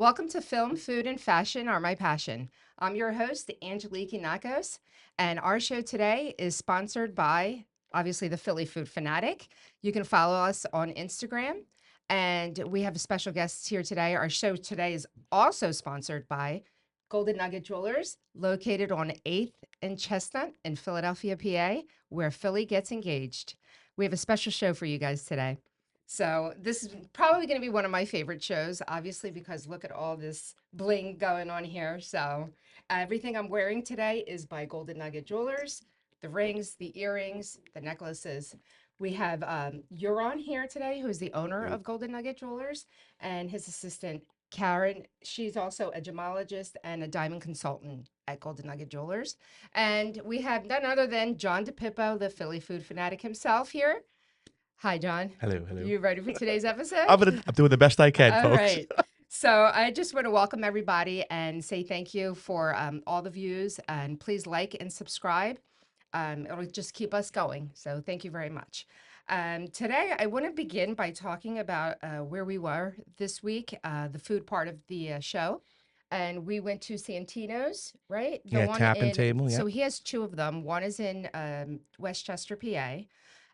Welcome to Film, Food, and Fashion Are My Passion. I'm your host, Angelique Inakos, and our show today is sponsored by, obviously, the Philly Food Fanatic. You can follow us on Instagram, and we have a special guest here today. Our show today is also sponsored by Golden Nugget Jewelers, located on 8th and Chestnut in Philadelphia, PA, where Philly gets engaged. We have a special show for you guys today. So this is probably going to be one of my favorite shows, obviously, because look at all this bling going on here. So everything I'm wearing today is by Golden Nugget Jewelers, the rings, the earrings, the necklaces. We have Yuron here today, who's the owner of Golden Nugget Jewelers, and his assistant, Karen. She's also a gemologist and a diamond consultant at Golden Nugget Jewelers. And we have none other than John DePippo, the Philly food fanatic himself here. Hi, John. Hello, hello. You ready for today's episode? I'm doing the best I can, All folks. right. So I just want to welcome everybody and say thank you for all the views, and please like and subscribe. It'll just keep us going. So thank you very much. Today, I want to begin by talking about where we were this week, the food part of the show. And we went to Santino's, right? Yeah, tap and table, So yeah. he has two of them. One is in Westchester, PA,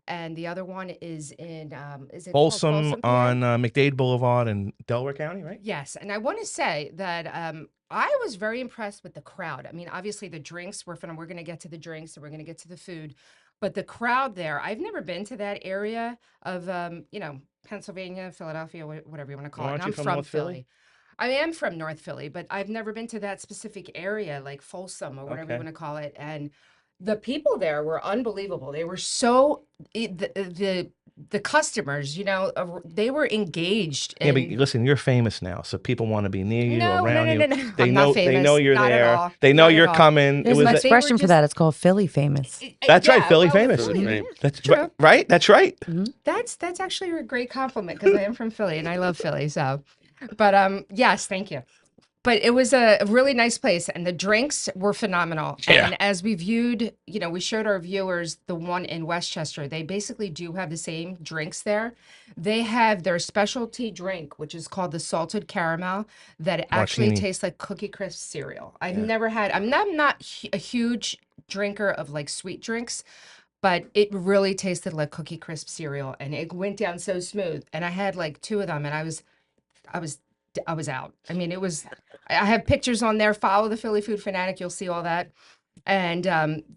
and the other one is in is it called Folsom Folsom, PA? on McDade Boulevard in Delaware County, right? Yes, and I want to say that I was very impressed with the crowd. I mean, obviously the drinks we're going to get to the drinks and we're going to get to the food, but the crowd there. I've never been to that area of Pennsylvania, Philadelphia, whatever you want to call it. And Aren't you I'm from from North Philly? Philly. I am from North Philly, but I've never been to that specific area, like Folsom or whatever you Okay. want to call it. And the people there were unbelievable. They were so the customers, they were engaged. Yeah, but And listen, you're famous now, so people want to be near you, no, no, around no, you. no, no. They I'm know not famous. they know you're Not at there. all. They know Not at you're all. coming. There's an But they were expression for just- that. It's called Philly famous. That's right, Yeah, Philly well, famous. Philly, Philly yeah, famous. true. Right? That's right. That's actually a great compliment because I am from Philly and I love Philly. So, but yes, thank you. But it was a really nice place, and the drinks were phenomenal. Yeah. And as we viewed, we showed our viewers the one in Westchester. They basically do have the same drinks there. They have their specialty drink, which is called the salted caramel, that actually Martini. tastes like Cookie Crisp cereal. I've never had. I'm not a huge drinker of like sweet drinks, but it really tasted like Cookie Crisp cereal, and it went down so smooth. And I had like two of them, and I was I was out. I mean, it was. I have pictures on there. Follow the Philly Food Fanatic. You'll see all that. And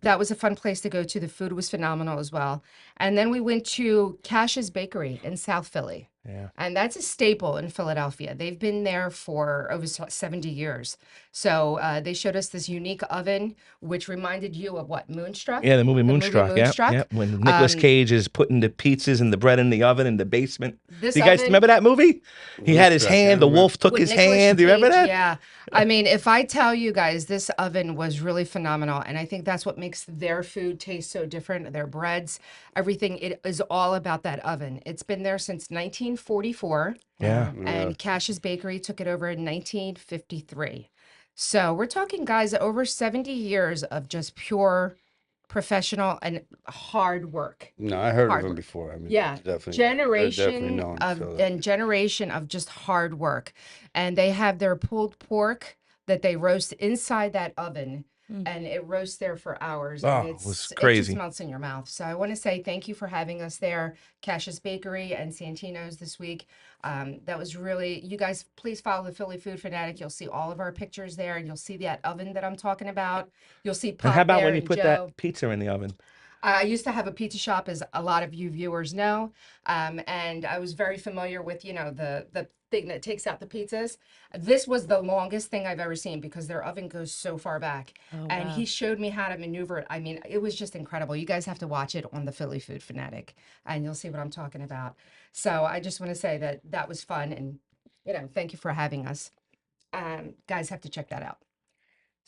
that was a fun place to go to. The food was phenomenal as well. And then we went to Cash's Bakery in South Philly. Yeah. And that's a staple in Philadelphia. They've been there for over 70 years. So they showed us this unique oven, which reminded you of what? Moonstruck? Yeah, the movie movie Moonstruck. Yeah, Moonstruck. yeah. When Nicolas Cage is putting the pizzas and the bread in the oven in the basement. This You guys oven- remember that movie? He had his Moonstruck, yeah, hand. The I wolf took With his Nicolas hand. Do you remember Cage, that? Yeah. I mean, if I tell you guys, this oven was really phenomenal. And I think that's what makes their food taste so different. Their breads, everything, it is all about that oven. It's been there since 1944. Yeah. And Cash's Bakery took it over in 1953. So we're talking, guys, over 70 years of just pure professional and hard work. No, I heard Hard of them work. before. I mean, Yeah, definitely. generation known in of Philly. and generation of just hard work. And they have their pulled pork that they roast inside that oven, and it roasts there for hours. Oh, And it was it crazy. just melts in your mouth. So I want to say thank you for having us there, Cash's Bakery and Santino's this week. That was really, you guys, please follow the Philly Food Fanatic. You'll see all of our pictures there, and you'll see that oven that I'm talking about. You'll see Pop And how about there when you and put Joe. that pizza in the oven? I used to have a pizza shop, as a lot of you viewers know, and I was very familiar with, the thing that takes out the pizzas. This was the longest thing I've ever seen because their oven goes so far back. And wow. he showed me how to maneuver it. I mean, it was just incredible. You guys have to watch it on the Philly Food Fanatic, and you'll see what I'm talking about. So I just want to say that that was fun, and, thank you for having us. Guys have to check that out.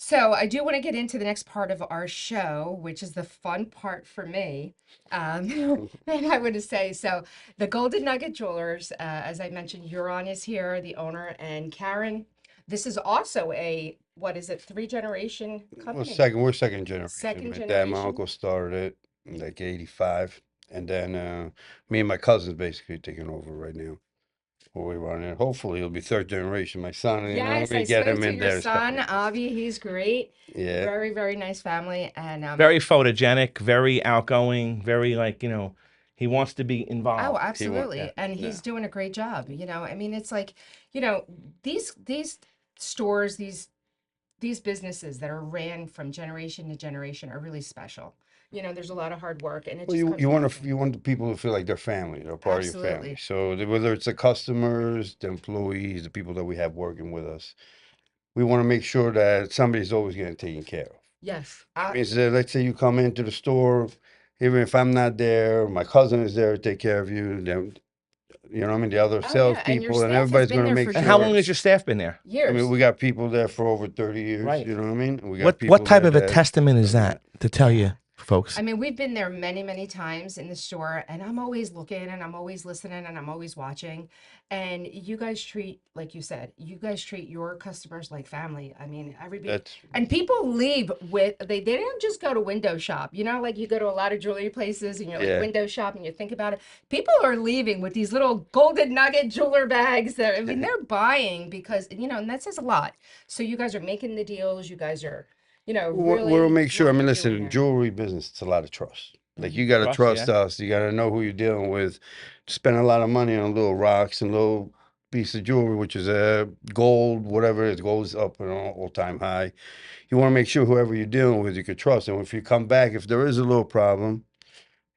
So I do want to get into the next part of our show, which is the fun part for me. And I want to say, so the Golden Nugget Jewelers, as I mentioned, Yuron is here, the owner, and Karen. This is also a, what is it, 3-generation We're company? we're second generation. Second My dad, generation. my uncle started it in like 85. And then me and my cousin's basically taking over right now. what we run in. Hopefully, it'll be third generation. My son, Yes, I we get spoke him to in your there. and stuff son, like this. Avi. He's great. Yeah. Very, very nice family. And Very photogenic, very outgoing, very he wants to be oh, involved. absolutely. yeah, And yeah. he's doing a great job. I mean, it's like, these stores, these businesses that are ran from generation to generation are really special. There's a lot of hard work, and it Well, just you comes you down want to to you want the people to feel like they're family, they're part of your family. absolutely. So whether it's the customers, the employees, the people that we have working with us, we want to make sure that somebody's always getting taken care of. Yes. Means that let's say you come into the store, even if I'm not there, my cousin is there to take care of you. Then you know what I mean, the other Oh, yeah. And your salespeople, and staff has everybody's been going to there make for And sure. how long years. has your staff been there? I Years. mean, we got people there for over 30 years. Right. You know what I mean? We got What people type there of a that- testament is that to tell you, folks? I mean, we've been there many, many times in the store, and I'm always looking and I'm always listening and I'm always watching. And you guys treat, like you said, you guys treat your customers like family. I mean, everybody, That's and people leave with, they don't just go to window shop, like you go to a lot of jewelry places and you're like Yeah. window shop and you think about it. People are leaving with these little Golden Nugget jeweler bags that, I mean, they're buying because, and that says a lot. So you guys are making the deals. You guys are, really. we'll make sure. I what mean, you're listen, doing there. jewelry business, it's a lot of trust. Like you got to Trust, trust us. You got to know who you're dealing with. Spend a lot of money on little rocks and little piece of jewelry, which is gold, whatever it is. Gold is up at an all-time high. You want to make sure whoever you're dealing with, you can trust. And if you come back, if there is a little problem,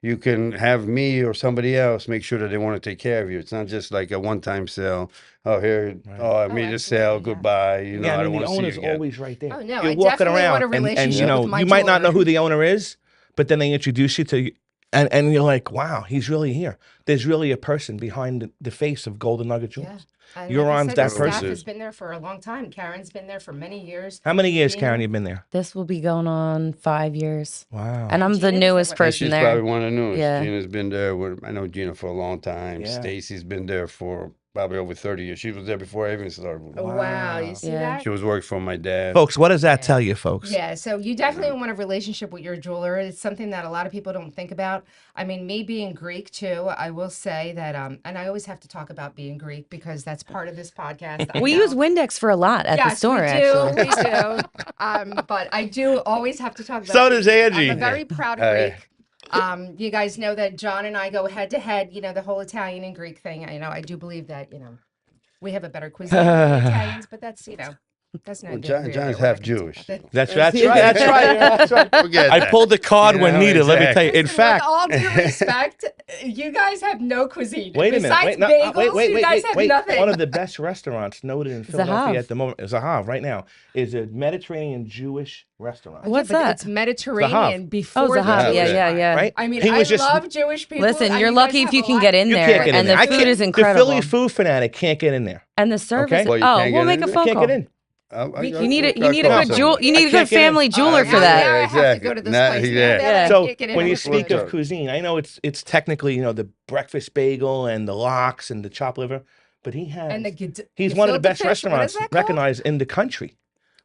you can have me or somebody else make sure that they want to take care of you. It's not just like a one-time sale. Oh, here, Right. oh, I Oh, made a absolutely, sale. yeah. Goodbye. Yeah, I I don't mean, want the to see you owner's again. always right there. Oh, no, You're I walking definitely around, want a and you relationship with my you might not know jeweler. who the owner is, but then they introduce you to, and you're like, wow, he's really here. There's really a person behind the face of Golden Nugget Yeah. Jewelers. And You're like I on said, that the staff person. has been there for a long time. Karen's been there for many years. How many years, Gina? Karen, you been there? This will be going on 5 years. Wow. And I'm Gina, the you said newest what? And person she's there. probably one of the newest. Yeah. Gina's been there I know Gina for a long time. Yeah. Stacy's been there for probably over 30 years. She was there before I even started. Wow, you Wow. see Yeah. that? She was working for my dad. Folks, what does that Yeah. tell you, folks? Yeah, so you definitely want a relationship with your jeweler. It's something that a lot of people don't think about. I mean, me being Greek too, I will say that, and I always have to talk about being Greek because that's part of this podcast. I We know. use Windex for a lot at the Yes, store, we actually. do. We do. But I do always have to talk about. So does Greek. Angie. I'm a very proud Hey. Greek. You guys know that John and I go head to head. The whole Italian and Greek thing. I do believe that. We have a better cuisine than the Italians, but that's that's not. Well, John's half Jewish. That's right. That's right. Forget I that. pulled the card when needed. Let me tell you. In With fact, all due respect, you guys have no cuisine. wait a minute. Besides Wait, no, bagels, you guys have nothing. One of the best restaurants noted in Philadelphia Zahav. at the moment, Zahav right now, is a Mediterranean Jewish restaurant. What's but that? It's Mediterranean before Oh, the Zahav. Jewish Yeah, part. yeah. Right? I mean, He I was just- love Jewish people. Listen, and you're you lucky guys if you have a can lot- get in You there, can't get in and there. the I food can't- is incredible. The Philly food fanatic can't get in there. And the service. Okay. Well, you Oh, can't we'll get make in a there? phone Can't call. get in. You need a I'll good call jewel. somebody. You need a I can't good get in. family jeweler Now for that. I have to Exactly. go to this Now- place. yeah. Now that I So can't get in when on you the speak food. of cuisine, I know it's technically the breakfast bagel and the lox and the chopped liver, but he has and he's one of the best gefilte fish, what is restaurants that called? recognized in the country,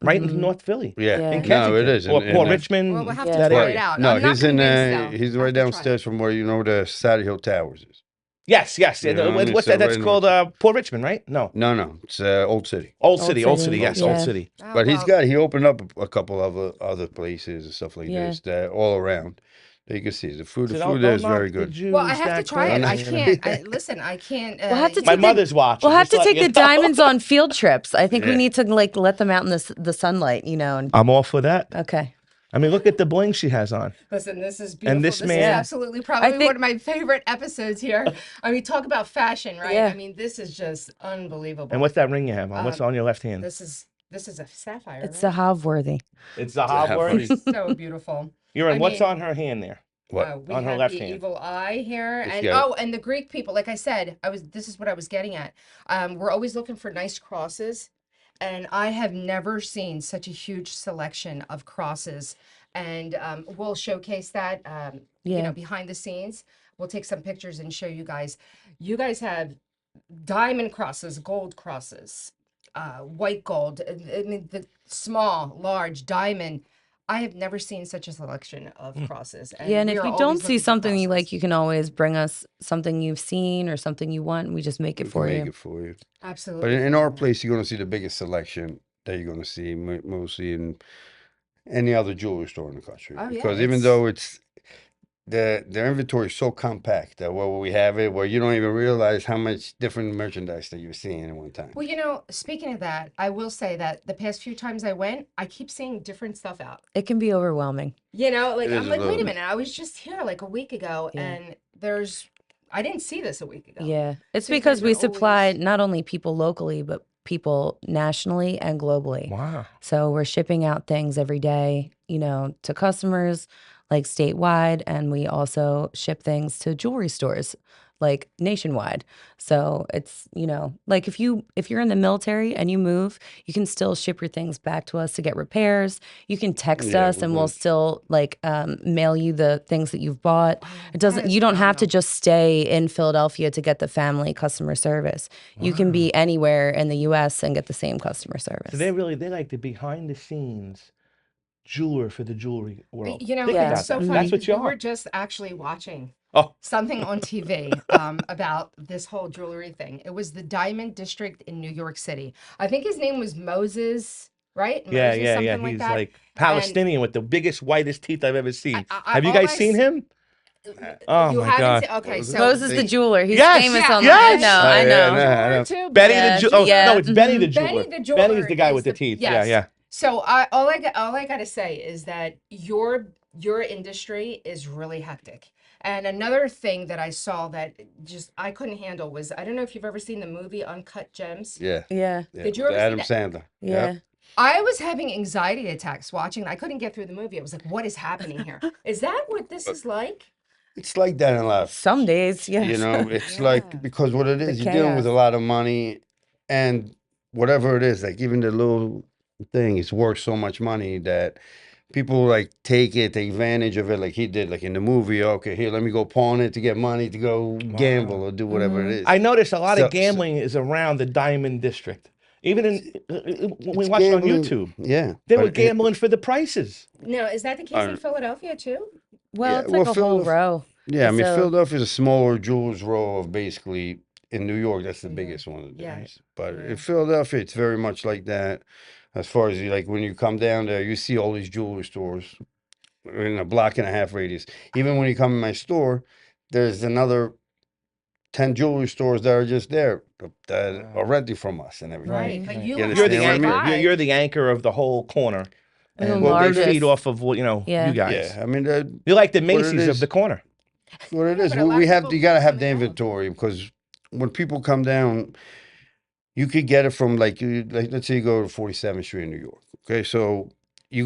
right in North Philly. Yeah. Yeah. In No, Kensington, it is. or in Port that- Richmond. Well, we'll have Yeah. to that try area. it out. No, I'm not he's in. convinced, though. He's I'll right have to try it. downstairs from where the Saddle Hill Towers is. Yes. You know what I mean? What's So that? That's right in called Port Richmond, right? No, No, it's Old City. Old Old City. City, Yes, yeah. Old City. Oh, But well, he opened up a couple of other places and stuff like Yeah. this that all around. That you can see the food. So The don't- food there don't is knock very the good. Jews Well, I have to that try it. quick. I can't. Listen, I can't. We'll have to My take the- mother's watching. We'll have just to let take you the know. diamonds on field trips. I think we Yeah. need to let them out in the sunlight, and I'm all for that. okay. I mean, look at the bling she has on. Listen, this is beautiful. And this is man- absolutely probably think- one of my favorite episodes here. I mean, talk about fashion, right? Yeah. I mean, this is just unbelievable. And what's that ring you have on? What's on your left hand? This is a sapphire. It's right? Zahav worthy. It's Zahav worthy. So beautiful. You're I in. What's mean- on her hand there? What? We On her have left the hand. evil eye here, Just and get it. and the Greek people. Like I said, this is what I was getting at. We're always looking for nice crosses, and I have never seen such a huge selection of crosses. And we'll showcase that, Yeah. behind the scenes. We'll take some pictures and show you guys. You guys have diamond crosses, gold crosses, white gold. I mean, the small, large diamond. I have never seen such a selection of crosses. Yeah, and we if are you always don't see looking for something you like, crosses. you can always bring us something you've seen or something you want. We just make it We can for make you. it for you. But Absolutely. in our place, you're going to see the biggest selection that you're going to see mostly in any other jewelry store in the country. Oh, yeah, Because even it's- though it's their inventory is so compact that where we have it, where you don't even realize how much different merchandise that you're seeing at one time. Well, speaking of that, I will say that the past few times I went, I keep seeing different stuff out. It can be overwhelming. Like It is I'm a like, little wait a bit. minute, I was just here like a week ago, Yeah. and I didn't see this a week ago. Yeah. It's So you because guys we are supply always- not only people locally, but people nationally and globally. Wow. So we're shipping out things every day, to customers like statewide. And we also ship things to jewelry stores like nationwide. So it's, like if you're in the military and you move, you can still ship your things back to us to get repairs. You can text Yeah, us we and we'll would. still mail you the things that you've bought. That is You don't have to phenomenal. just stay in Philadelphia to get the family customer service. You can be anywhere in the US and get the same customer service. So they like the behind the scenes jeweler for the jewelry world. Think Yeah. about It's so that. funny That's what because you we were are. just actually watching Oh, something on TV about this whole jewelry thing. It was the Diamond District in New York City. I think his name was Moses, right? yeah, Moses, yeah, something yeah. like He's that. like Palestinian with the biggest, whitest teeth I've ever seen. Have you all guys I seen s- him? Oh You my haven't God. seen? Okay, so Moses the jeweler. He's Yes, famous yeah, on yes. that. Oh, I yeah, know. no. jeweler too. Benny Yeah, the jeweler. Oh, yeah, no, it's Benny the mhm. jeweler. Benny the jeweler. Benny's the guy is with the teeth. Yeah, Yes. yeah. So all I gotta say is that your industry is really hectic. And another thing that I saw that just I couldn't handle was I don't know if you've ever seen the movie Uncut Gems. Yeah. Yeah. Did you with ever see Adam that? Sandler? Yeah. Yep. I was having anxiety attacks watching. I couldn't get through the movie. I was like, what is happening here? Is that what this is like? It's like that in life. Some days, yes. It's Yeah. like because what it is, The you're dealing with a chaos. lot of money, and whatever it is, like even the little thing, it's worth so much money that people like take advantage of it, like he did, like in the movie. Okay, here, let me go pawn it to get money to go gamble or do whatever it is. I noticed a lot So- of gambling is around the Diamond District. Even when we It's watched it on gambling. YouTube, Yeah, they but were gambling for the prices. No, is that the case in Uh, Philadelphia too? Well, Yeah, it's like well, a whole Philadelphia- row. Yeah, I mean, So- Philadelphia is a smaller jewelers row of basically in New York. That's the Yeah. biggest one of the Yeah. days. But Yeah. in Philadelphia, it's very much like that. As far as like when you come down there, you see all these jewelry stores in a block and a half radius. Even when you come in my store, there's another 10 jewelry stores that are just there that are renting from us and everything. Right. But Right. you You have You're understand the to what I mean? anchor. survive. You're the anchor of the whole corner, We're the and Well, they they feed largest. off of what Yeah. you guys. Yeah, I mean, You're like the What it Macy's of is- the corner. what it Yeah, is, but a lot we of have people you got to have the come and go. inventory because when people come down, you could get it from like let's say you go to 47th Street in New York. Okay, so you're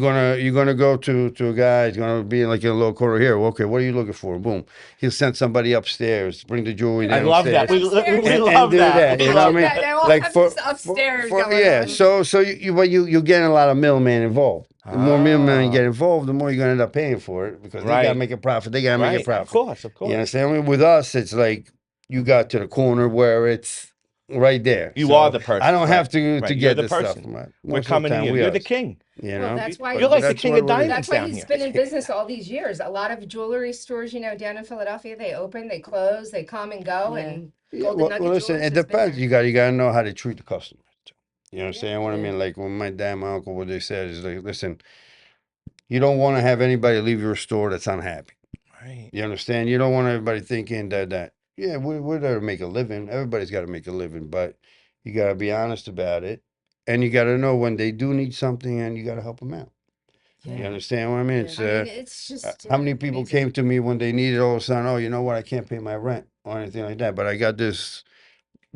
gonna go to a guy. He's gonna be like in a little corner here. Okay, what are you looking for? Boom, he'll send somebody upstairs, bring the jewelry I love that. downstairs. We Upstairs. love do that. that, We you know what I love mean? that. They all Like have for- this upstairs For- going yeah, on. so you're getting a lot of middlemen involved. The more middlemen Ah. get involved, the more you're gonna end up paying for it because they gotta Right. make a profit. They gotta make a Right. profit. Of course. Of course. You understand? I mean, with us, it's like you got to the corner where it's right there. You So are the person. I don't have Right. to Right. to You're get the this stuff. person. Right? We're Most of the coming to time, you. we You're are. the king. You Well, know, that's why You're like the that's king what of it is. diamonds That's why down he's here. been in business all these years. A lot of jewelry stores, down in Philadelphia, they open, they close, they come and go, Yeah. and Yeah, Golden Nugget listen, Jewelers it has been depends. there. You got to know how to treat the customer. You understand what I Yeah. mean? Like when my dad, my uncle, what they said is like, listen, you don't want to have anybody leave your store that's unhappy. Right. You understand? You don't want everybody thinking that yeah, we're there to make a living. Everybody's got to make a living, but you got to be honest about it, and you got to know when they do need something, and you got to help them out. You Yeah. understand what I mean? It's I mean, it's just how many people amazing. came to me when they needed all of a sudden, oh, you know what, I can't pay my rent or anything like that, but I got this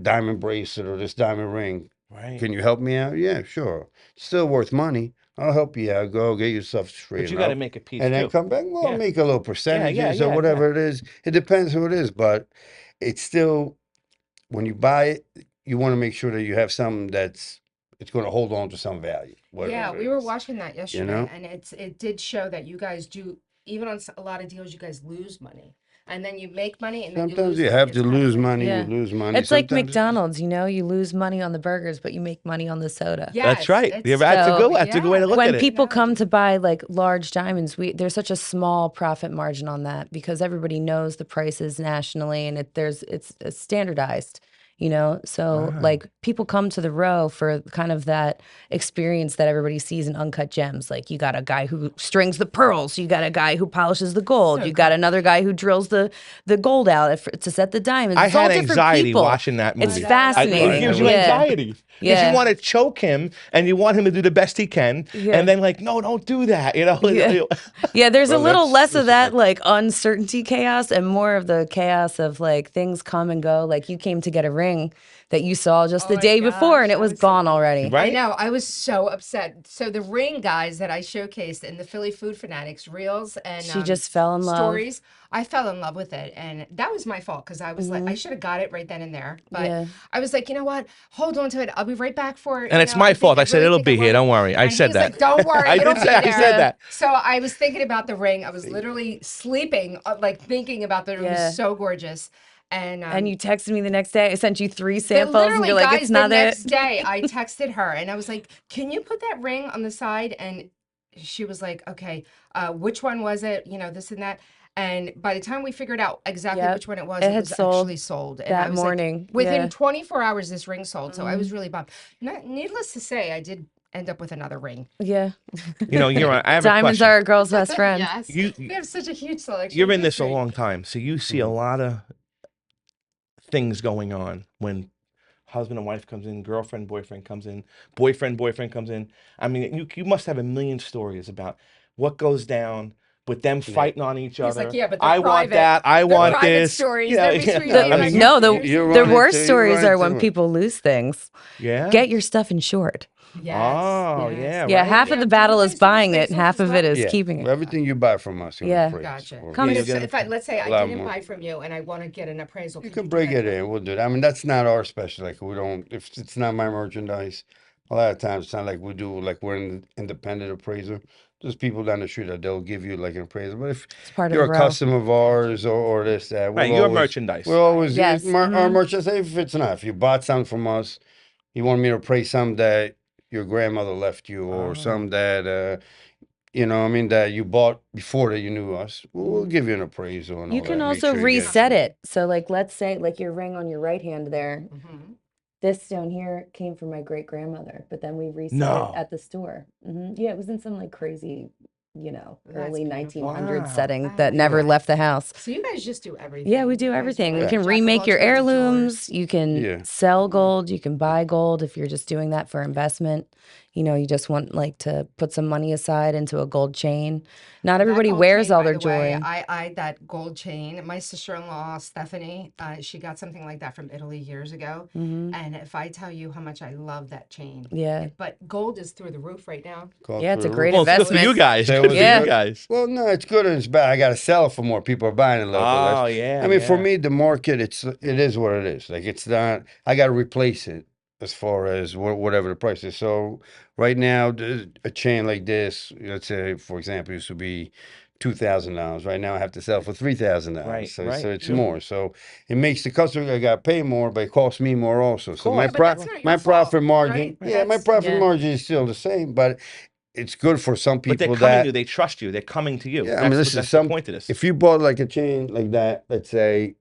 diamond bracelet or this diamond ring. Right. Can you help me out? Yeah, sure. Still worth money. I'll help you out. Go get yourself straight. But you got to make a piece and then too. come back. Well, Yeah. make a little percentages or yeah. whatever it is. It depends who it is, but it's still when you buy it, you want to make sure that you have something it's going to hold on to some value. Yeah, whatever we it were is. watching that yesterday, know? and it did show that you guys do even on a lot of deals, you guys lose money. and then you make money, and then Sometimes you you lose have money. to It's kind of lose like- money. Yeah. You lose money. It's like Sometimes- McDonald's, you know, you lose money on the burgers, but you make money on the soda. Yes, That's right. it's That's a so- good. That's a good way to yeah. look When at it. people come to buy like large diamonds, there's such a small profit margin on that because everybody knows the prices nationally and it's standardized, you know. So Wow. like people come to the row for kind of that experience that everybody sees in Uncut Gems. Like you got a guy who strings the pearls, you got a guy who polishes the gold, So you got cool. another guy who drills the gold out to set the diamonds. I It's all had different anxiety people. watching that movie. It's know. fascinating. It gives you Yeah. anxiety because Yeah. you want to choke him and you want him to do the best he can, Yeah. and then like, no, don't do that. You know. Yeah. Yeah, there's a Well, little that's- less of that like uncertainty chaos and more of the chaos of like things come and go. Like you came to get a ring that you saw just Oh the my day before gosh, and it I was was gone thinking- already. Right? I know. I was so upset. So the ring guys that I showcased in the Philly Food Fanatics reels and She just fell in love. stories, I fell in love with it, and that was my fault because I was like, I should have got it right then and there. But Yeah. I was like, you know what? Hold on to it. I'll be right back for it. And you it's know, my I think- fault. I said really it'll think be it here. will." Don't worry. I And said he's that. like, don't worry. I it'll did be say. I there." said that. So I was thinking about the ring. I was literally sleeping, like thinking about the ring. It Yeah. was so gorgeous. And And you texted me the next day. I sent you 3 But samples and literally, you're like, guys, it's not the it. next day, I texted her and I was like, "Can you put that ring on the side?" And she was like, "Okay, which one was it? You know, this and that." And by the time we figured out exactly Yep. which one it was It had was sold actually sold. And that I was like, morning. within Yeah. 24 hours, this ring sold. So I was really bummed. Needless to say, I did end up with another ring. Yeah. You know, you're. I have a Diamonds question. are a girl's best friend. Yes, You- we have such a huge selection. You're in It's this a great. long time, so you see a lot of things going on when husband and wife comes in, girlfriend, boyfriend comes in, boyfriend comes in. I mean, you must have a million stories about what goes down with them fighting on each He's other. like, "Yeah, but they're I want private. that. I They're want private this. stories. You know, They're between yeah, you I and mean, your No, producers." You the run worst into- you stories run are into when it. people lose things. yeah. Get your stuff insured. Yes. Oh, yes. yeah, Yeah, right. half of Yeah, the battle you is guys do buying it, appraisals and half as of it well? is keeping it. Everything you buy from us, you Yeah. appraise, Gotcha. or- Come Yeah, to you get If I, let's say I lot didn't more. buy from you and I want to get an appraisal, You could can do break that it too? in. We'll do that. I mean, that's not our special. Like we don't. If it's not my merchandise, a lot of times it's not like we do. Like we're an independent appraiser. There's people down the street that they'll give you like an appraisal. But if It's part of you're the a row. customer of ours or this that, Right, we'll your always, merchandise. We're always Yes, our mhm. merchandise. If it's not, if you bought something from us, you want me to appraise something that your grandmother left you, or Oh. some that you know, I mean, that you bought before that you knew us. We'll give you an appraisal and You all can that. Make also sure you get reset some- it. So, like, let's say, like, your ring on your right hand there, Mhm. this stone here came from my great grandmother, but then we reset No. it at the store. Yeah, it was in some like crazy, you know, That's early beautiful. 1900s Wow. setting Oh that my never God. left the house. So you guys just do everything. Yeah, we do You guys everything. are We like can jack of remake all your trades and jewelers. heirlooms. You can Yeah. sell gold. You can buy gold if you're just doing that for investment. You know, you just want like to put some money aside into a gold chain. Not That everybody gold wears chain, all by their the way, jewelry. I that gold chain. My sister-in-law Stephanie, she got something like that from Italy years ago. Hmm. And if I tell you how much I love that chain, Yeah. but gold is through the roof right now. Go Yeah, it's a through the great Well, it's good for you investment. guys. That Good was for a you good- guys. Well, no, it's good and it's bad. I got to sell it for more. People are buying it local. Oh, yeah. I mean, for yeah. me, the market, it is what it is. Like it's not. I got to replace it as far as whatever the price is. So right now, a chain like this, let's say, for example, used to be $2,000. Right now, I have to sell for $3,000. Right, So right. it's Yeah. more. So it makes the customer. I got to pay more, but it costs me more also. So my course. But that's not your my fault, profit margin, right? yeah, my That's- profit Yeah. margin is still the same, but it's good for some But people they're coming that. to you. They trust you. They're coming to you. Yeah, I mean, That's listen, that's the some point of this. if you bought like a chain like that, let's say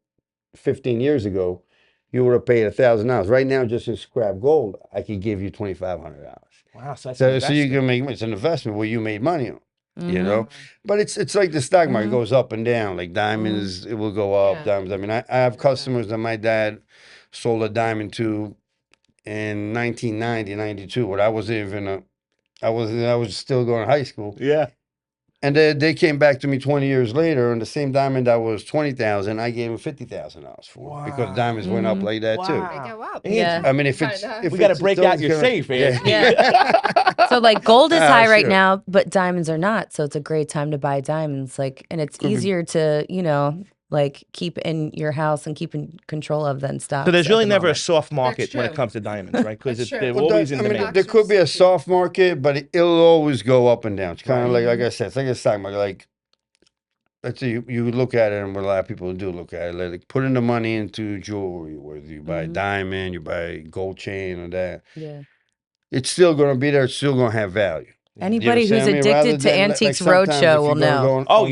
15 years ago, you would have paid $1,000. Right now, just in scrap gold, I could give you $2,500. Wow, so that's So, an so you investment. can make it's an investment where you made money on. Mm-hmm. You know, but it's like the stock market Mhm. goes up and down. Like diamonds, it will go up. Yeah. Diamonds. I mean, I have customers that my dad sold a diamond to in 1990, 92, when I was even I was still going to high school. Yeah. And they came back to me 20 years later, and the same diamond that was 20,000, I gave him $50,000 for because Wow. diamonds went up Mhm. like that too. They go up. Yeah. I mean, if it's Kinda. if We got to it's break always out your gonna- safe, man. Yeah. So like gold is high right Sure. now, but diamonds are not. So it's a great time to buy diamonds. Like, and it's Could be- easier to, you know, like keep in your house and keep in control of than stocks. So there's at really the never a moment. soft market when it true. comes to diamonds, right? Because That's true. they're Well, always that- in I mean, demand. there could be a soft market, but it'll always go up and down. It's kind of Right. like I said, it's like a stock market. let's say you look at it, and what a lot of people do look at it, like putting the money into jewelry, whether you buy a diamond, you buy a gold chain or that, Yeah. it's still going to be there. It's still going to have value. Anybody You know who's what I mean? Rather addicted to than, Antiques sometimes Roadshow if will you're gonna know. go Oh on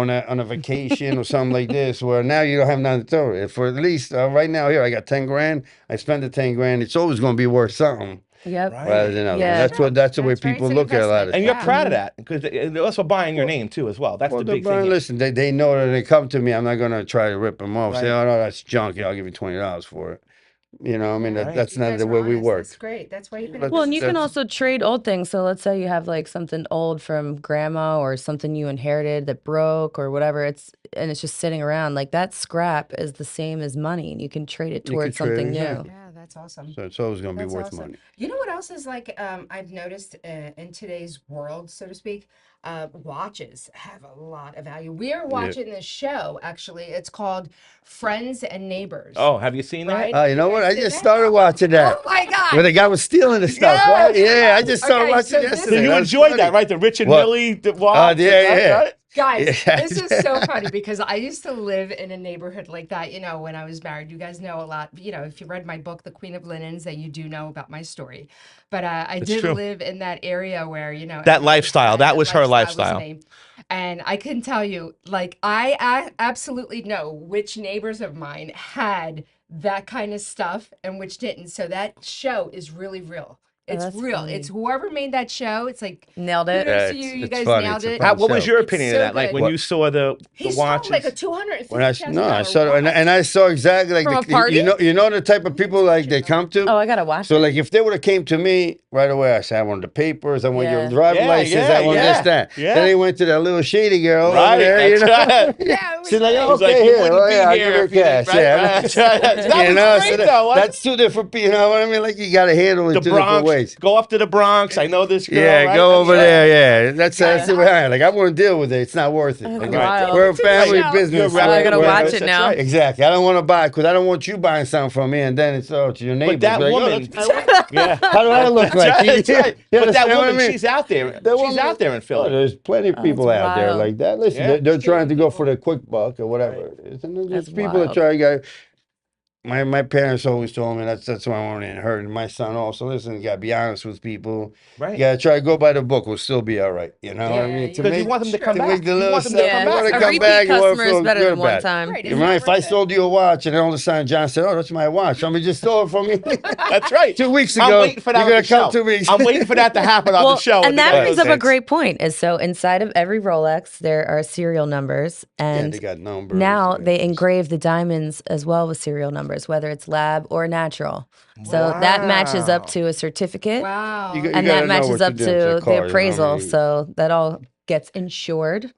yeah, on a vacation or something like this, where now you don't have nothing to throw it. For at least right now here, I got 10 grand. I spent the 10 grand. It's always going to be worth something Yep. right. rather than other. Yeah. That's the way That's right, people it's an look at a lot of investment. And stuff. you're proud of that because they're also buying your name too as well. That's Well, the they're big buying, thing. Here. listen, they know that they come to me. I'm not going to try to rip them off. Say, Right. oh no, that's junk. Yeah, I'll give you $20 for it. You know, I mean, Right. that's You not guys the are way we honest. work. That's great. That's why you've been. Well, Well, and you can That's- also trade old things. So let's say you have like something old from grandma or something you inherited that broke or whatever. It's just sitting around. Like that scrap is the same as money, and you can trade it You can towards trade it, something new. exactly. Yeah, that's awesome. So it's always going to be That's worth awesome. money. You know what else is like? I've noticed in today's world, so to speak, watches have a lot of value. We are watching this show. Actually, it's called Friends and Neighbors. Oh, have you seen that? Right? Oh, you know what? I guys see just that? started watching that. Oh my God! Where the guy was stealing the stuff, right? Yeah, I just started Okay, watching so this yesterday. So you That's enjoyed funny. that, right? The Rich and What? Millie, the watch. yeah. Right? Guys, Yeah. this is so funny because I used to live in a neighborhood like that, when I was married. You guys know a lot, if you read my book, The Queen of Linens, then you do know about my story. But I It's did true. live in that area where, That lifestyle, that was her lifestyle. me. And I can tell you, like, I absolutely know which neighbors of mine had that kind of stuff and which didn't. So that show is really real. It's that's real. funny. It's whoever made that show. It's like, Nailed it. kudos Yeah, to you. it's- You it's guys funny. nailed It's a it. fun What was show. your It's opinion so of that? Like good. when What? you saw the He watches? stole like a $250,000 I saw it, watch. and I saw exactly like From a the, party? you know the type of people like they come to. Oh, I gotta watch So it. like if they would have came to me right away, I said I want the papers, I want your Yeah. driver's Yeah, license, yeah, I want yeah, this, that. yeah. Then they went to that little shady girl Right, over there, you that's know. right. Yeah, it was She's like, great. oh, He's like, okay, you here, wouldn't oh be yeah, I'll here give her if you didn't- cash, right, yeah. right. That You was know, great, so though, wasn't that's two different people. You know what I mean? Like you got to handle it the two different Bronx. ways. Go up to the Bronx. I know this girl. Yeah, right? go over there. Yeah, that's Guys, the way I am. Like I wouldn't deal with it. It's not worth it. That's Like, wild. we're a family You're business. Oh, I gotta We're- watch That's it now. right. Exactly. I don't want to buy because I don't want you buying something from me and then it's to your neighbor. But that Like, oh, woman, that's- yeah. how do I look That's like? right, that's right. You But that understand what I woman, mean? she's out there. That She's woman- out there in Oh, Philly. there's plenty of people that's out there wild. like that. Listen, Yeah. they're trying to go for the quick buck or whatever. And then there's That's people that wild. try to go. My parents always told me that's why I wanted to hurt. And my son also, listen, you gotta be honest with people. Right. You gotta try to go by the book. We'll still be all right. You know what I Yeah, mean? you- To Because you make, want them to come to back. make the You little want them to stuff. come You back. wanna A come repeat back. You wanna customer is feel better good than one about it. time. Right, You it's know, not if I worth it. sold you a watch and all of a sudden John said, "Oh, that's my watch," somebody just stole it from me That's right. 2 weeks I'm ago. waiting for that You're on gonna the come show. to me. I'm waiting for that to happen on Well, the show. and the that guy brings goes, up a great point. Is so inside of every Rolex there are serial numbers, Yeah, and they got numbers. now got they this. engrave the diamonds as well with serial numbers, whether it's lab or natural. So that matches up Wow. to a certificate, Wow. You got- and gotta that know matches what you're up doing. It's to a car, the you know what I appraisal. mean? So that all gets insured,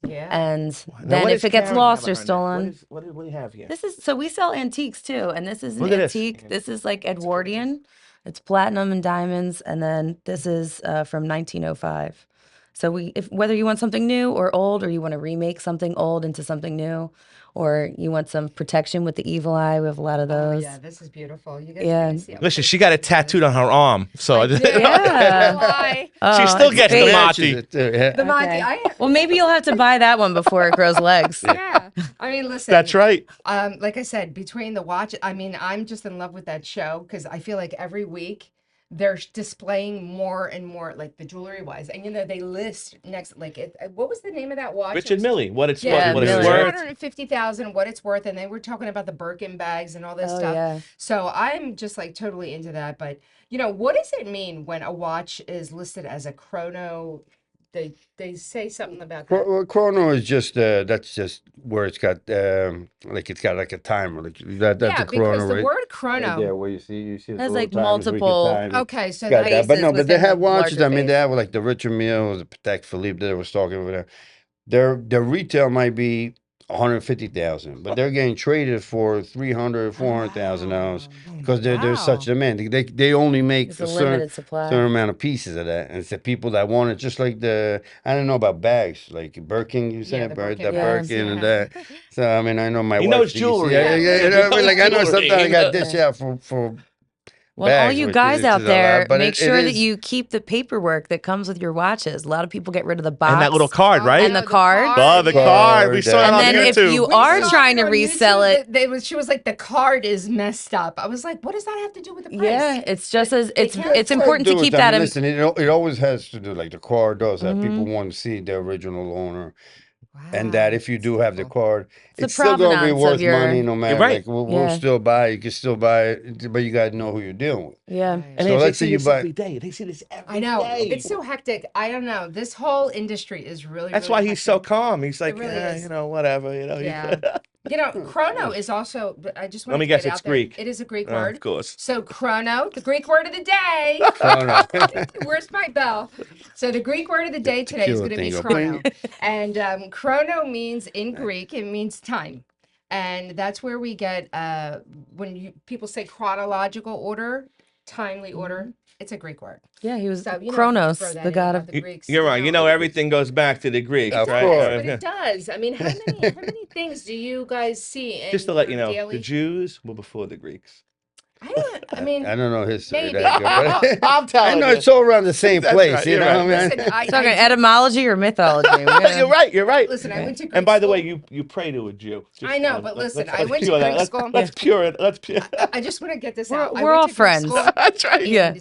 Yeah. and Now, then what if is it gets Karen lost having or on there? stolen, What do we have here? this is so we sell antiques too, and this is an Look at this. antique. This is like Edwardian. It's platinum and diamonds, and then this is from 1905. So whether you want something new or old, or you want to remake something old into something new, or you want some protection with the evil eye, we have a lot of Oh, those. yeah, this is beautiful. You guys Yeah. are gonna see how Listen, pretty she got it this is. tattooed on her arm. So I do. Yeah. Why? Oh, she still it's gets the fake. Monty. Matches it too, yeah. The Monty, Okay. Well, maybe you'll have to buy that one before it grows legs. yeah. I mean, listen. That's right. Like I said, between the watch, I mean, I'm just in love with that show because I feel like every week they're displaying more and more, like the jewelry wise, and they list next, like what was the name of that watch? Rich It and was- Millie. What it's Yeah, what it's Millie. worth. 250,000, what it's worth, and they were talking about the Birkin bags and all this Oh stuff. yeah. So I'm just like totally into that. But what does it mean when a watch is listed as a chrono? They say something about that. Chrono is just that's just where it's got like it's got like a timer. Like that's Yeah, a chrono, because the right? word chrono. Yeah, where you see Has, the like, little timers where you can multiple- time it. Okay, so Got that that. But is no, but they within have the watches. larger I mean, they phase. have like the Richard Mille, the Patek Philippe that I was talking over there. Their retail might be 150,000, but they're getting traded for 300, 400,000 dollars because there's such Wow. demand. They only make It's a a certain limited supply. amount of pieces of that, and it's the people that want it. Just like I don't know about bags, like Birkin. You Yeah, said the that Birkin bags, Birkin and yeah. that. So I mean, I know my He wife. knows she- jewelry. Yeah, yeah, Yeah. You know what I mean? He Like I know knows jewelry. sometimes I got dish out for Well, all bags, you which guys is out a there, lot, but make it sure that is. you keep the paperwork that comes with your watches. A lot of people get rid of the And that little box. card, Oh, right? And the cards. Oh, the yeah. card. We Card, saw it And on then if YouTube. you We are saw trying it to on resell YouTube it, that she was like, the card is messed up. I was like, what does that have to do with the price? yeah, it's just as They it's can't it's afford- important to keep that in. Listen, it always has to do like the card does that. People Mhm. want to see the original owner, and Wow, that if you that's do have the cool. card, It's the it's still going to be provenance of worth your money no matter. right. Like we'll Yeah. still buy. You can still buy it, but you got to know who you're dealing with. Yeah. Right. And So they let's see say you this buy. every day. They see this every I know. day. It's so hectic. I don't know. This whole industry is really, That's really why he's so hectic. calm. He's like, really yeah, is. you know, whatever. You know. Yeah. You know, chrono is also, but I just Let want me to guess, get it's out there. Greek. It is a Greek Of word. course. So chrono, the Greek word of the day. Chrono. Where's my bell? So the Greek word of the day today is tequila going to be thing go chrono. bing. And chrono means in Greek, it means time. And that's where we get, when people say chronological order, timely order, it's a Greek word. Yeah, he was So, you know, Chronos, throw that the in god about of. the Greeks. You're right. You know, everything goes back to the Greeks, It Of right? does, course. but it does. I mean, how many things do you guys see in Just to let you your know, daily? the Jews were before the Greeks. I mean, I don't know history maybe. that good, but I'm I telling know you. it's all around the same That's place. right, You you're know, right. I mean, Listen, Talking etymology or mythology? You're right. You're right. Listen, I Okay. went to Greek And by the way, school. you pray to a Jew. I know, but listen, I let's went to pure that. Greek Let's, school. let's pure it. Let's pure. I just want to get this We're- out. I we're went all to Greek friends. school That's right. in Yeah.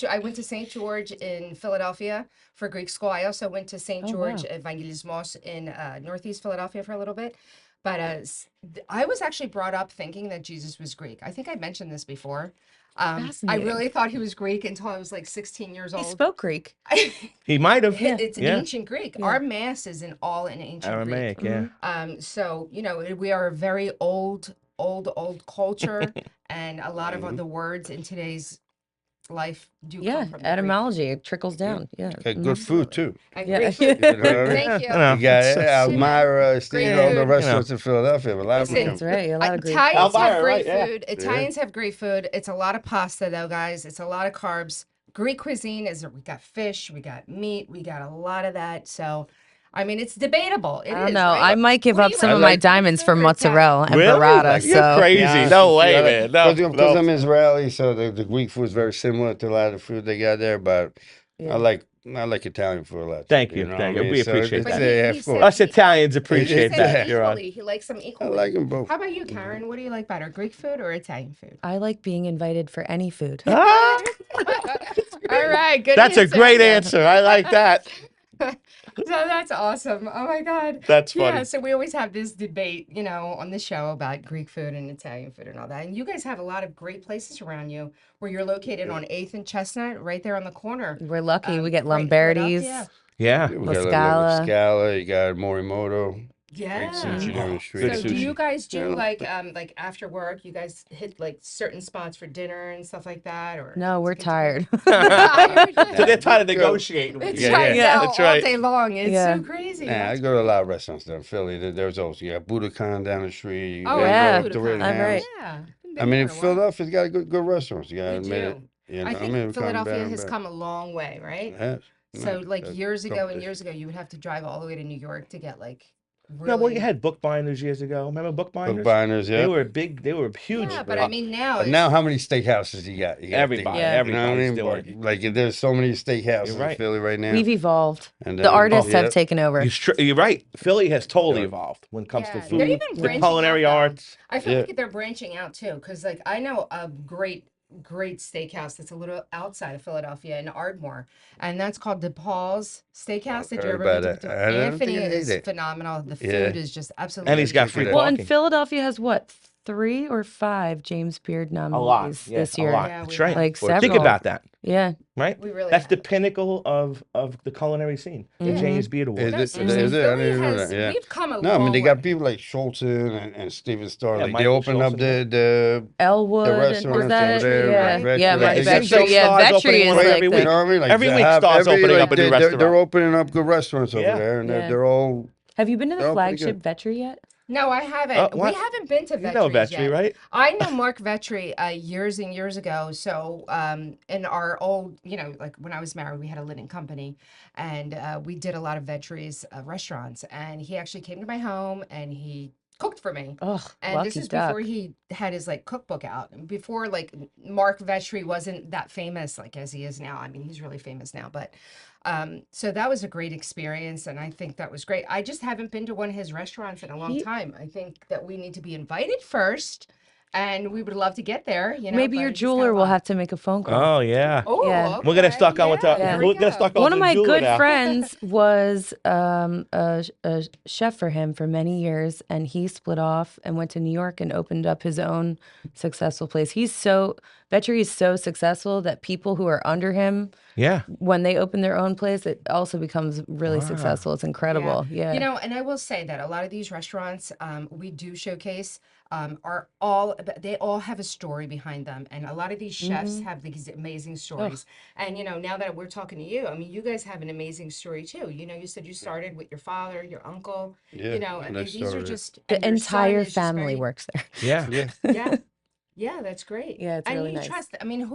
I went to St. George in Philadelphia for Greek school. I also went to St. Oh, George wow. Evangelismos in Northeast Philadelphia for a little bit. But I was actually brought up thinking that Jesus was Greek. I think I mentioned this before. I Fascinating. really thought he was Greek until I was like 16 years He old. spoke Greek. He might have. Yeah. It's in Yeah. ancient Greek. Yeah. Our mass is in all in ancient Aramaic, Greek. yeah. So you know we are a very old culture, and a lot of the words in today's life do Yeah, come from the Greek. etymology, it trickles down. Yeah. okay, good food too. And Yeah. Greek food. You know what I mean? Thank you. You know, You got it's just- Elmira, Steve, Great all the food. restaurants in Philadelphia. A lot of Listen, them. That's right. A lot of Greek. Italians have Elvira, great right, yeah. food. Italians have great food. It's a lot of pasta though, guys. It's a lot of carbs. Greek cuisine is we got fish, we got meat, we got a lot of that. So, I mean, it's debatable. It I don't is, know. right? I might give What do up you some like? of my Greek diamonds food for or mozzarella and Really? burrata. Like, you're So crazy. Yeah, No way, yeah, man. No, because no. I'm Israeli, so the Greek food is very similar to a lot of the food they got there. But Yeah. I like Italian food a lot. Thank too, you, know thank what I you. mean? We So appreciate it's, that. But of he course. said Us Italians he appreciate said that, Yuron. equally. He likes them I equally. like them both. How about you, Karen? What do you like better, Greek food or Italian food? I like being invited for any food. Ah, All right, good. that's a answer. great answer. I like that. So that's awesome. Oh my God. That's Yeah, funny. so we always have this debate, you know, on the show about Greek food and Italian food and all that. And you guys have a lot of great places around you where you're located on 8th and Chestnut, right there on the corner. We're lucky. We get right in Lombardi's. Philadelphia. Yeah. We La got Scala. Scala, you got Morimoto, Yeah. great sushi down the Oh, street. good So do sushi. you guys do Yeah. like after work, you guys hit like certain spots for dinner and stuff like that, or No, we're to get tired. So they're trying to negotiate. It's Yeah, right yeah, now that's all right. day long. It's Yeah. so crazy. Yeah, I That's go to a lot of restaurants down in Philly. There's always you got Budokan down the street. You Oh, got yeah. the Budokan. Rittenhouse. I'm right. Yeah. I mean, Philadelphia's got good restaurants. You got to We admit it. do. You know, I think mean, we're coming Philadelphia better has and come a long way, right? better. So Yeah, like that's years ago and competition. years ago, you would have to drive all the way to New York to get like No, really. well, you had bookbinders years ago. Remember bookbinders? Bookbinders, They yeah. were big. They were huge. Yeah, but I mean now. But it's- now, how many steakhouses you got? You got Everybody, Yeah. You know what I everybody's mean? doing. Like, there's so many steakhouses You're in right. Philly right now. We've evolved. And The artists yeah. have taken over. You're right. Philly has totally Yeah. evolved when it comes Yeah, to they're food, even the branching culinary out, though. arts. I feel Yeah. like they're branching out too, because like I know a great steakhouse that's a little outside of Philadelphia in Ardmore, and that's called DePaul's Steakhouse. Did you heard ever about get to? that. I don't Anthony think I is ate it. phenomenal. The Yeah. food is just absolutely. And he's got Check free it out. Well, and parking. Philadelphia has what, 3 or 5 James Beard nominees Yeah, this a year? lot. Yeah, That's we right. have. Like Well, several. Think about that, Yeah. right? We really That's the have. pinnacle of the culinary scene, the Mhm. James Beard Award. Is No, it? seriously, Is it? I Philly didn't know has- that. Yeah. We've come a No, I mean long they got way. people like Schulten and Steven Starr. Yeah, Like they Michael opened up Schulten, the Elwood. the and restaurants was that over it? there. Yeah. Vetri, Yeah, like, Mark they Vetri. got Vetri. Yeah, Star's Vetri opening is one like every the. week. You know what I mean? Like Every week Zahab, Star's opening up a new they're restaurant. opening up good restaurants over Yeah. there, and Yeah. they're all. Have you been to the They're all pretty flagship Vetri yet? No, I haven't. What? We haven't been to You know Vetri's Vetri, yet. right? I know Mark Vetri years and years ago. So in our old, you know, like when I was married, we had a linen company, and we did a lot of Vetri's restaurants. And he actually came to my home and he cooked for me. Oh, And this lucky is duck. before he had his like cookbook out, and before like Mark Vetri wasn't that famous like as he is now. I mean, he's really famous now, but so that was a great experience, and I think that was great. I just haven't been to one of his restaurants in a long He- time. I think that we need to be invited first, and we would love to get there. You know, Maybe but your I just got a jeweler will lot. have to make a phone call. Oh yeah. Oh, Yeah. okay. We're gonna start going with Yeah, Yeah. there we we're gonna start go. going One to of the my jeweler good now. friends was a chef for him for many years, and he split off and went to New York and opened up his own successful place. Vetri is so successful that people who are under him, Yeah. when they open their own place, it also becomes really Wow. successful. It's incredible. Yeah. You know, and I will say that a lot of these restaurants we do showcase are all they all have a story behind them, and a lot of these chefs have these amazing stories. And you know, now that we're talking to you, I mean, you guys have an amazing story too. You know, you said you started with your father, your uncle. Yeah, You know, and I these are started it. just The and your son entire is just family very- works there. Yeah. Yeah. Yeah. Yeah, that's great. Yeah, it's and really you nice. trust. I mean,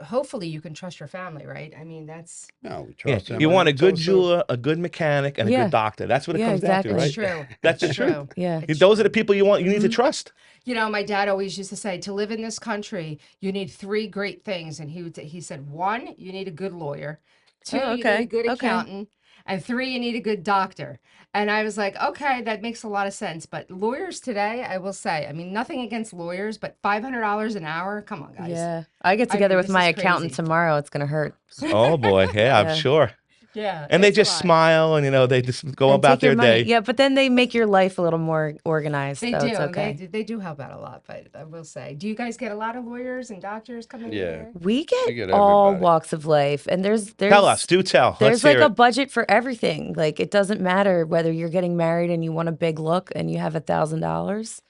hopefully you can trust your family, right? I mean, that's No, we Yeah. trust them. You and want a it's good also- jeweler, a good mechanic, and a Yeah. good doctor. That's what it Yeah, comes down to, exactly. right? it's true. That's the It's truth. true. Yeah. It's Those are true. the people you need to trust. You know, my dad always used to say, to live in this country, you need three great things. And he said, one, you need a good lawyer. Two, Oh, you need okay. a good Okay. accountant. And three, you need a good doctor. And I was like, okay, that makes a lot of sense. But lawyers today, I will say, I mean, nothing against lawyers, but $500 an hour, come on, guys. Yeah. I get I together mean, with this my is accountant crazy. tomorrow. It's going to hurt. Oh boy, yeah, I'm Yeah. sure. Yeah. And they it's a just lot. smile, and they just go And about take your their money. day. Yeah, but then they make your life a little more organized. They so do. It's okay. They do help out a lot, but I will say, do you guys get a lot of lawyers and doctors coming in Yeah. here? We get get all everybody. walks of life, and there's Tell us, do tell. Let's there's like hear a it. budget for everything. Like it doesn't matter whether you're getting married and you want a big look and you have $1,000,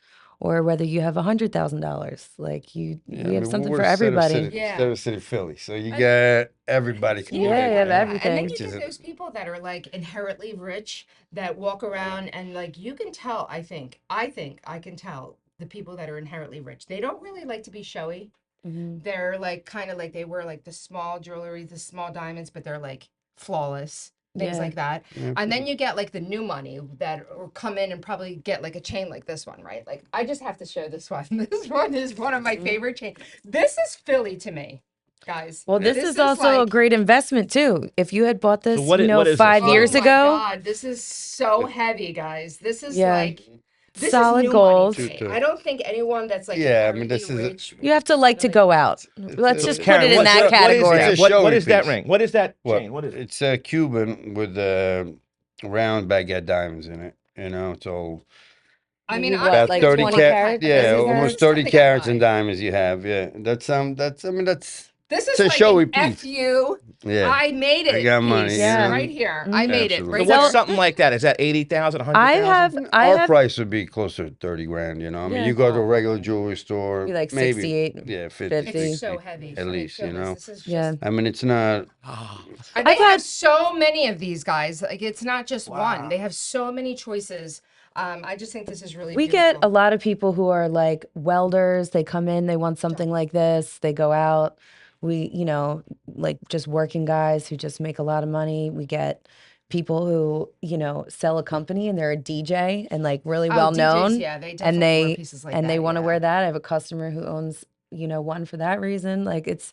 or whether you have $100,000. Like Yeah, we have something we're for Center everybody. City, Yeah. Center City, Philly. So you got everybody coming. Yeah, in, you have man. everything. And then you Which get is- those people that are like inherently rich that walk around and like you can tell, I think I can tell the people that are inherently rich. They don't really like to be showy. Mhm. They're like kind of like they wear like the small jewelry, the small diamonds, but they're like flawless. Things Yeah. like that. Yeah. And then you get like the new money that or come in and probably get like a chain like this one, right? Like I just have to show this one. This one is one of my favorite chains. This is Philly to me, guys. Well, this is also a like- great investment too. If you had bought this, what you is this? 5 Oh years my ago, God, this is so heavy, guys. This is Yeah. like this Solid is new gold. money to me. I don't think anyone that's like Yeah, I mean, this inherently is rich. you have to like to go out. Let's a- just put Karen, it in what- that what- category. What is It's a that? What showy is that piece. ring? What is that What? chain? What is it? It's a Cuban with round baguette diamonds in it. You know, it's all I mean, What, I about like 30 20 carats. carats? Yeah, This is almost Still 30 think I carats in lied. diamonds you have. Yeah, that's I mean that's This is it's a like showy an piece. FU. yeah. I made it. I got money, piece Yeah. right here. I Mhm. made it Absolutely. right So what's here. something like that? Is that 80,000, I 100,000? Our price would be closer to 30 grand. You know, I mean, Yeah. you go to a regular jewelry store, Be like maybe 68, yeah, 50. 50. It's so heavy. at I mean, least, you feel this. know. This is just, Yeah. I mean, it's not. And they I've have had- so many of these guys. Like it's not just Wow. one. They have so many choices. I just think this is really We get a beautiful. lot of people who are like welders. They come in, they want something like this. They go out. We, like just working guys who just make a lot of money. We get people who, sell a company and they're a DJ and like really Oh, well DJs, known. yeah, they definitely And wear they pieces like and they that, want to yeah. wear that. I have a customer who owns, one for that reason. Like it's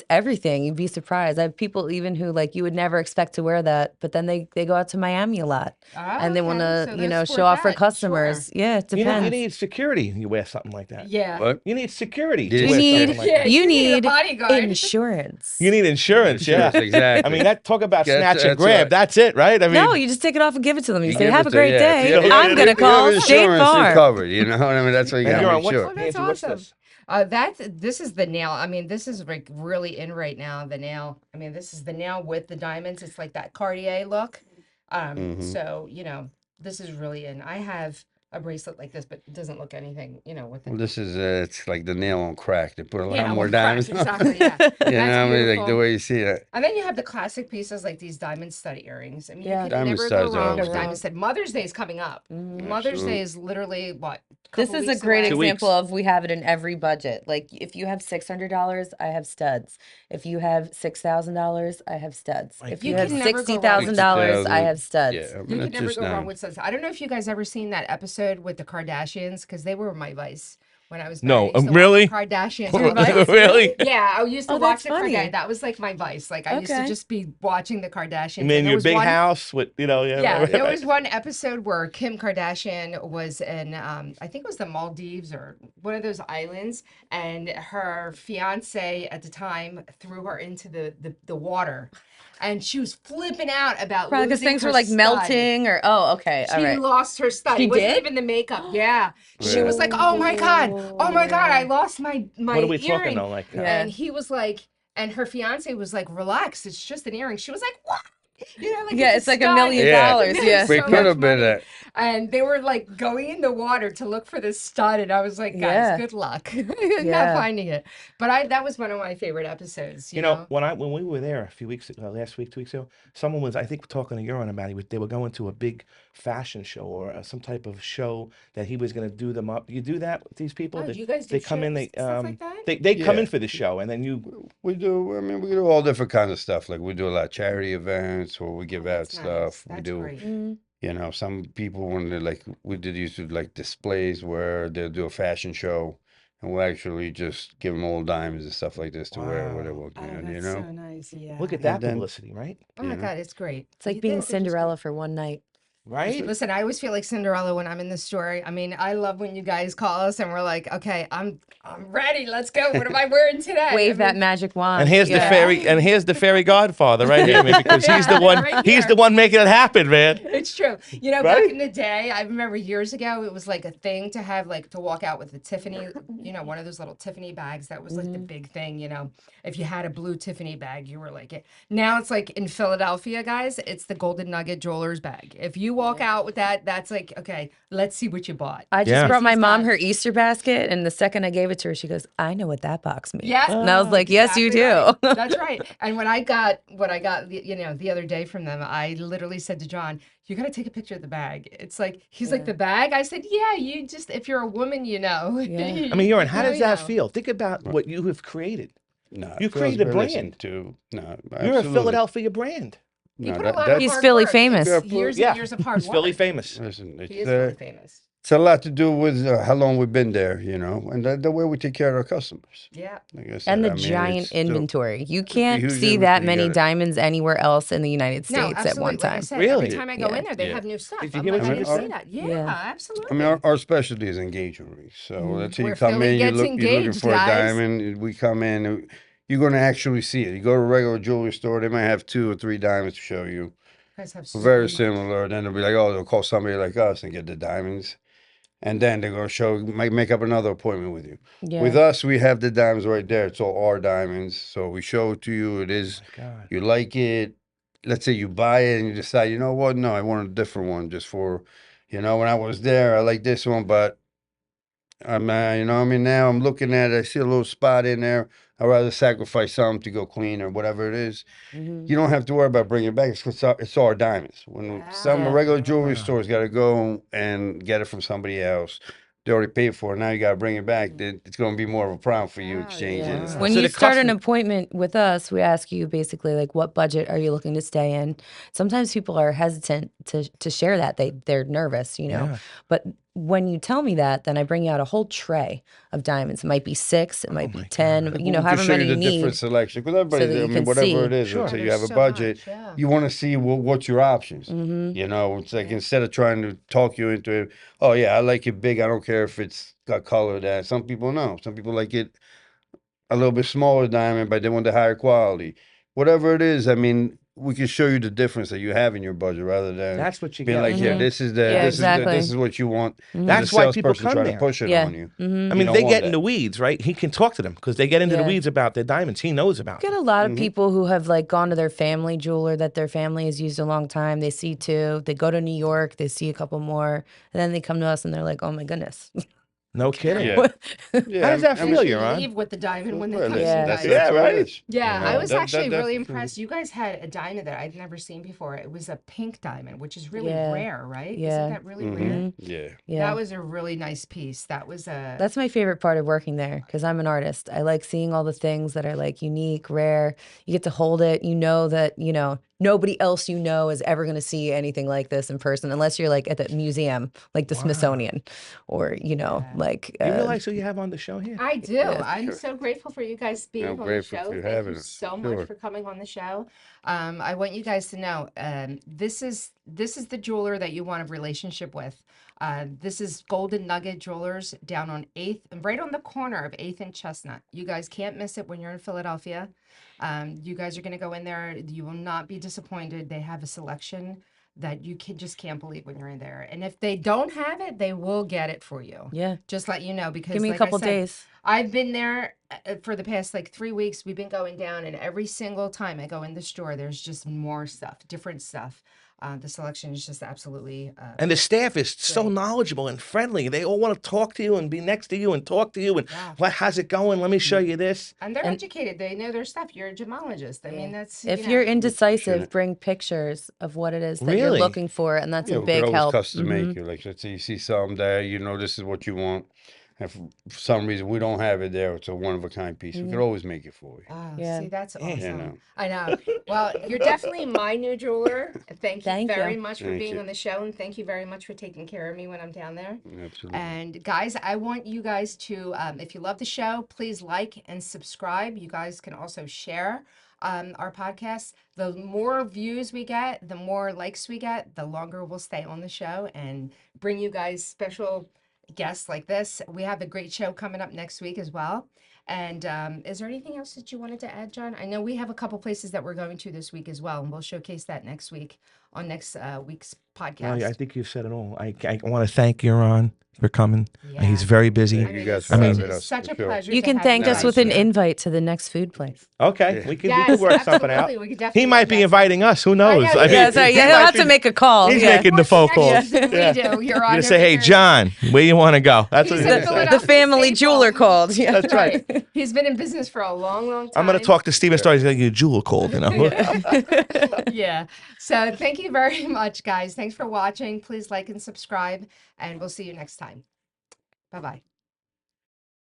everything. You'd be surprised. I have people even who like you would never expect to wear that, but then they go out to Miami a lot and they want Okay, so to, they'll show sport off for that, customers. sure. Yeah, it You depends. need security. You wear something like that. Yeah. What? You need security. You to You wear need something like that. you You need a need bodyguard. insurance. You need insurance. Yeah. Yes, exactly. I mean, that talk about That's- snatch and that's grab. right. That's it, right? I mean, No, you just take it off and give it to them. You say, give "Have it a to- great yeah, if day. you- if I'm you- gonna if you have call State insurance, you're Farm." covered. You know what I mean? That's what you and got you're to on make what? sure. That's What's awesome. this? This is the nail. I mean, this is like really in right now. The nail. I mean, this is the nail with the diamonds. It's like that Cartier look. Mhm. So this is really in. I have a bracelet like this, but it doesn't look anything. With Well, it. this is it's like the nail on crack. They put a lot Yeah, more with cracks, diamonds. on. exactly. Yeah. You know That's what I mean? Like beautiful. the way you see it. And then you have the classic pieces like these diamond stud earrings. I mean, Yeah. you could Diamond never studs go are wrong with always diamond good. stud. Mother's Day is coming up. Mother's Day is literally what? This couple is a weeks great away. 2 weeks. example of we have it in every budget. Like if you have $600, I have studs. If you have $6,000, I have studs. If You you have can never go wrong with $60,000, I $60,000. have studs. Yeah, I mean, You it's could never just go wrong not. with studs. I don't know if you guys ever seen that episode episode with the Kardashians because they were my vice when I was No, married. I used to watch really? the Kardashians. Your on vice? Fox. Really? Yeah, I used to Oh, watch that's the funny. Kardashians. That was like my vice. Like I used to Okay. just be watching the Kardashians. I and mean, there your was big one- house with, yeah. Yeah, right, there right. was one episode where Kim Kardashian was in, I think it was the Maldives or one of those islands, and her fiance at the time threw her into the water, and she was flipping out about Probably because losing things her were like stud. melting or okay, all She right. lost her stud. She It wasn't did? even the makeup. Yeah, she Yeah. was like, "Oh my god, I lost my What are we talking earring." though? Like, Yeah. And he was like, and her fiance was like, "Relax, it's just an earring." She was like, "What?" Like Yeah, a it's like $1 stud. million. Yeah. It was Yeah. We so could much have been money. at. And they were like going in the water to look for this stud, and I was like, "Guys, Yeah. good luck, not Yeah. finding it." But that was one of my favorite episodes. You know, when we were there a few weeks last week, 2 weeks ago, someone was, I think, talking to Yuron about it. They were going to a big fashion show or some type of show that he was going to do them up. You do that with these people? Oh, They- you guys do they come in, shows they and stuff like that? they come Yeah. in for the show, and then you. We do. I mean, we do all different kinds of stuff. Like we do a lot of charity events, where we give out That's nice. stuff. We That's do. great. You know, some people when they like we did used to like displays where they'll do a fashion show, and we'll actually just give them all diamonds and stuff like this to wear where they Wow. walk Oh, in. You that's know, so nice. Yeah. Look at And that then- publicity, right? Oh my you know. God, it's great. It's like You being think they're just Cinderella for one night. Right? Listen, I always feel like Cinderella when I'm in the store. I mean, I love when you guys call us and we're like, "Okay, I'm ready. Let's go. What am I wearing today?" Wave I that mean, magic wand. And here's the Yeah. fairy godfather right here, man, because he's the Yeah, one. right He's here. the one making it happen, man. It's true. You know, Right? back in the day, I remember years ago, it was like a thing to have like to walk out with a Tiffany, one of those little Tiffany bags. That was like the big thing, If you had a blue Tiffany bag, you were like it. Now it's like in Philadelphia, guys, it's the Golden Nugget Jewelers bag. If you walk out with that, that's like, okay, let's see what you bought. I just Yeah. brought my He's mom got- her Easter basket, and the second I gave it to her, she goes, "I know what that box means." Yeah. And I was like, "Yes, you do." Exactly right. That's right. And when I got what I got, the other day from them, I literally said to John, "You got to take a picture of the bag." It's like, he's like, "The bag?" I said, "Yeah, you just, if you're a woman, Yeah. I mean, Yuron, how does you that know. feel? Think about what you have created. no, You it feels created a good listening brand. To no, You're a absolutely. Philadelphia brand. He No, put that- a lot that- of He's hard Philly work. famous. It's years Yeah, and years of hard he's work. Philly famous. Listen, He it's is Philly famous. it's a lot to do with how long we've been there, and the way we take care of our customers. Yeah. Like I said, And the I mean, giant it's still- inventory. You can't huge see that inventory, many you gotta- diamonds anywhere else in the United No, States at absolutely. one Like I time. said, Really? every time I go Yeah. in there, they Yeah. have new stuff. Did you I'm give it like, to I me didn't see before? that. Yeah, Yeah. absolutely. I mean, our specialty is engagement rings. So let's say you Where come Philly in, gets you're looking engaged, for a guys. diamond. We come in, you're going to actually see it. You go to a regular jewelry store, they might have 2 or 3 diamonds to show you. You guys have so Very much. similar. Then they'll be like, oh, they'll call somebody like us and get the diamonds. And then they're going to make up another appointment with you. Yeah. With us, we have the diamonds right there. It's all our diamonds. So we show it to you. It is, God. you like it. Let's say you buy it and you decide, you know what? No, I want a different one just for, when I was there, I like this one, but now I'm looking at it. I see a little spot in there. I'd rather sacrifice something to go clean or whatever it is. Mhm. You don't have to worry about bringing it back. It's our diamonds. When some Yeah. regular jewelry Ah. stores got to go and get it from somebody else, they already paid for it. Now you got to bring it back. Then it's going to be more of a problem for you Oh, exchanging. yeah. and stuff. When So you the start an custom- appointment with us, we ask you basically like, what budget are you looking to stay in? Sometimes people are hesitant to share that. They're nervous, Yeah. But when you tell me that, then I bring you out a whole tray of diamonds. It might be 6, it might be my 10, We can however show many you you the need. different selection because everybody, that you can whatever see. it is, Sure. let's say you There's have a so budget. much, yeah. You want to see what's your options. Hmm. It's like instead of trying to talk you into it, oh yeah, I like it big. I don't care if it's got color. That some people know. Some people like it a little bit smaller diamond, but they want the higher quality. Whatever it is, I mean, we can show you the difference that you have in your budget rather than That's what you being get. like, here, Mhm. this is Yeah, exactly. this is what you want. and That's the why people salesperson come trying there. to push it Yeah. on you. Hmm. I You mean, don't they want get in that. the weeds, right? He can talk to them because they get into the Yeah. weeds about their diamonds. He knows about Get them. a lot of Mhm. people who have like gone to their family jeweler that their family has used a long time. They see 2, they go to New York, they see a couple more, and then they come to us and they're like, "Oh my goodness." No kidding. Yeah. What- Yeah, How does that I mean, feel, They Yuron? leave with the diamond when they well, come listen, in, Yeah. guys. Yeah, what it right? is. Yeah, You I know, was that- actually that- really that's- impressed. You guys had a diamond that I'd never seen before. It was a pink diamond, which is really Yeah. rare, right? Yeah. Isn't that really rare? Mhm. Yeah. Yeah. That was a really nice piece. That was a. That's my favorite part of working there because I'm an artist. I like seeing all the things that are like unique, rare. You get to hold it. You know that, nobody else you know is ever going to see anything like this in person unless you're like at the museum, like the Wow. Smithsonian, or Yeah. like You realize who you have on the show here? I do. Yeah, I'm sure. so grateful for you guys being I'm on the grateful show. for you Thank having you us. so much Sure. for coming on the show. I want you guys to know this is the jeweler that you want a relationship with. This is Golden Nugget Jewelers down on 8th, right on the corner of 8th and Chestnut. You guys can't miss it when you're in Philadelphia. You guys are going to go in there. You will not be disappointed. They have a selection that you just can't believe when you're in there. And if they don't have it, they will get it for you. yeah. Just let you know, because Give me a like I couple said, days. I've been there for the past like 3 weeks. We've been going down, and every single time I go in the store, there's just more stuff, different stuff. The selection is just absolutely And the staff is so Great. knowledgeable and friendly. They all want to talk to you and be next to you and talk to you and Yeah. how's it going? Let me show you this. and they're And- educated. They know their stuff. You're a gemologist. I mean, that's If you know, you're indecisive, Sure. bring pictures of what it is that Really? you're looking for, and that's Yeah, a we big could always help. custom Mhm. make it. Like, let's say you see something there, you know, this is what you want. And for some reason we don't have it there, it's a one of a kind piece. We could always make it for you. Oh, Yeah. see, that's Yeah. awesome. You know. I know. Well, you're definitely my new jeweler. Thank you Thank very you. much for Thank being you. on the show, and thank you very much for taking care of me when I'm down there. Absolutely. And guys, I want you guys to, if you love the show, please like and subscribe. You guys can also share our podcast. The more views we get, the more likes we get, the longer we'll stay on the show and bring you guys special guests like this. We have a great show coming up next week as well. And is there anything else that you wanted to add, John? I know we have a couple places that we're going to this week as well, and we'll showcase that next week on next week's podcast. No, I think you've said it all. I want to thank Yuron for coming. He's Yeah. very busy. Thank you guys it's for I mean- having us. such for a sure. pleasure. You to can have thank you us guys with an here. invite to the next food place. Okay, Yeah. we could Yes, work something out. absolutely. We could definitely He might work be that inviting us. Who knows? know, I yeah, Yeah, mean, sorry. he Yeah, might he'll have be- to make a call. He's yeah. making the More phone calls. connections than we do. You're You're on gonna over say, "Hey, here. John, where you want to go?" That's what He's he's in gonna say. Philadelphia. The family Staple. jeweler called. Yeah. That's right. He's been in business for a long, long time. I'm gonna talk to Steven Starr. He's gonna get a jewel called. You know. Yeah. So thank you very much, guys. Thanks for watching. Please like and subscribe, and we'll see you next time. Bye-bye.